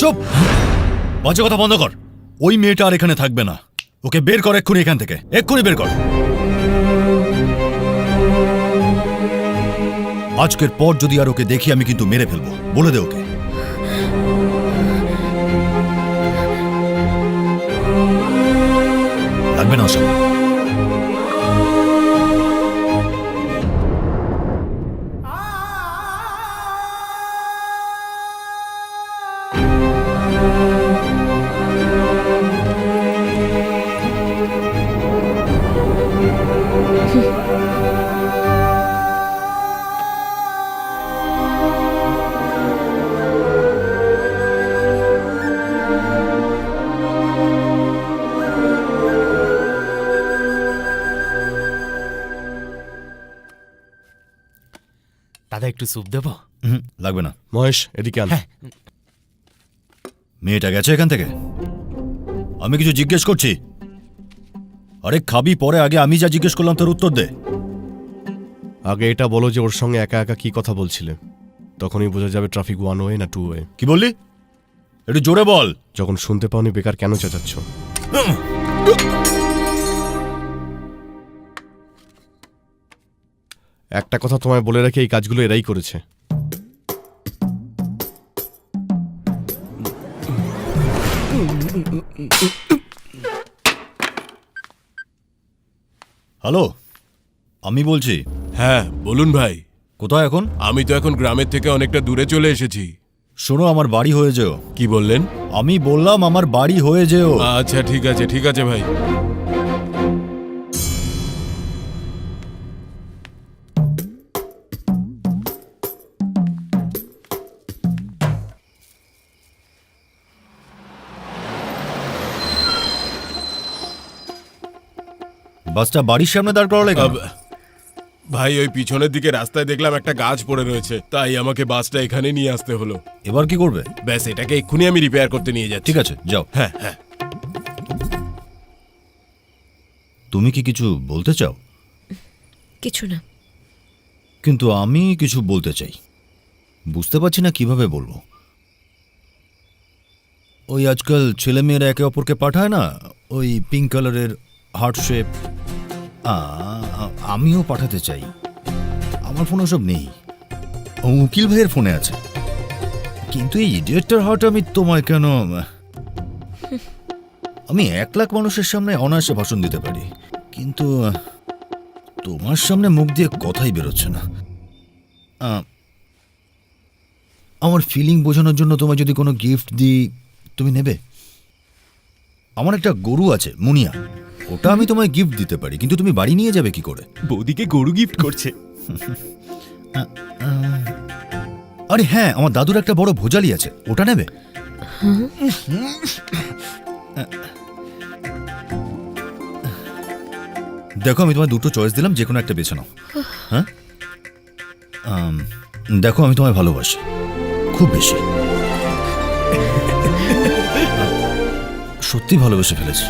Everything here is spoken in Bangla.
চুপ, বাজে কথা বন্ধ কর। ওই মেয়েটা আর এখানে থাকবে না। ওকে বের কর এক্ষুনি এখান থেকে, এক্ষুনি বের কর। আজকের পর যদি আর ওকে দেখি আমি কিন্তু মেরে ফেলবো, বলে দে ওকে। লাগবে না ওসব। দাদা একটু স্যুপ দেবো? লাগবে না। মহেশ, এদিকে আন। মেয়েটা গেছে এখান থেকে? আমি কিছু জিজ্ঞেস করছি। আরে খাবি পরে, আগে আমি যা জিজ্ঞেস করলাম তোর উত্তর দে। আগে এটা বলো যে ওর সঙ্গে একা একা কি কথা বলছিলে, তখনই বোঝা যাবে ট্রাফিক 1 ওয়ে না 2 ওয়ে। কি বললি? একটু জোরে বল। যখন শুনতে পাওনি বেকার কেন চেঁচাচ্ছ? একটা কথা তোমায় বলে রাখি, এই কাজগুলো এরাই করেছে। হ্যালো, আমি বলছি। হ্যাঁ বলুন ভাই। কোথায় এখন? আমি তো এখন গ্রামের থেকে অনেকটা দূরে চলে এসেছি। শোনো, আমার বাড়ি হয়ে যেও। কি বললেন? আমি বললাম আমার বাড়ি হয়ে যেও। আচ্ছা ঠিক আছে, ঠিক আছে ভাই। বাসটা বাড়ির সামনে দাঁড় করালে কেন? ভাই ওই পিছনের দিকে রাস্তায় দেখলাম একটা গাছ পড়ে রয়েছে, তাই আমাকে বাসটা এখানে নিয়ে আসতে হলো। এবার কি করবে? ব্যাস এটাকে এক্ষুনি আমি রিপেয়ার করতে নিয়ে যাচ্ছি। ঠিক আছে, যাও। হ্যাঁ হ্যাঁ। তুমি কি কিছু বলতে চাও? কিছু না। কিন্তু আমি কিছু বলতে চাই, বুঝতে পারছি না কিভাবে বলবো। ওই আজকাল ছেলেমেয়েরা একে অপরকে পাঠায় না, ওই পিঙ্ক কালারের হার্ট শেপ। আমিও পাঠাতে চাই। আমার ফোনে ওসব নেই, উকিল ভাইয়ের ফোনে আছে। কিন্তু এই ইডিয়েটটার হার্ট আমি তোমায় কেন? আমি 1 লাখ মানুষের সামনে অনায়াসে ভাষণ দিতে পারি, কিন্তু তোমার সামনে মুখ দিয়ে কথাই বেরোচ্ছে না। আমার ফিলিং বোঝানোর জন্য তোমায় যদি কোনো গিফট দিই, তুমি নেবে? আমার একটা গরু আছে, মুনিয়া, ওটা আমি তোমায় গিফট দিতে পারি, কিন্তু তুমি বাড়ি নিয়ে যাবে কি করে? বৌদিকে গরু গিফট করছে। আরে হ্যাঁ, আমার দাদুর একটা বড় ভোজালি আছে, ওটা নেবে? দেখো, আমি তোমায় 2টো চয়েস দিলাম, যে কোনো একটা বেছে নাও। হ্যাঁ, দেখো আমি তোমায় ভালোবাসি খুব বেশি, সত্যি ভালোবেসে ফেলেছি।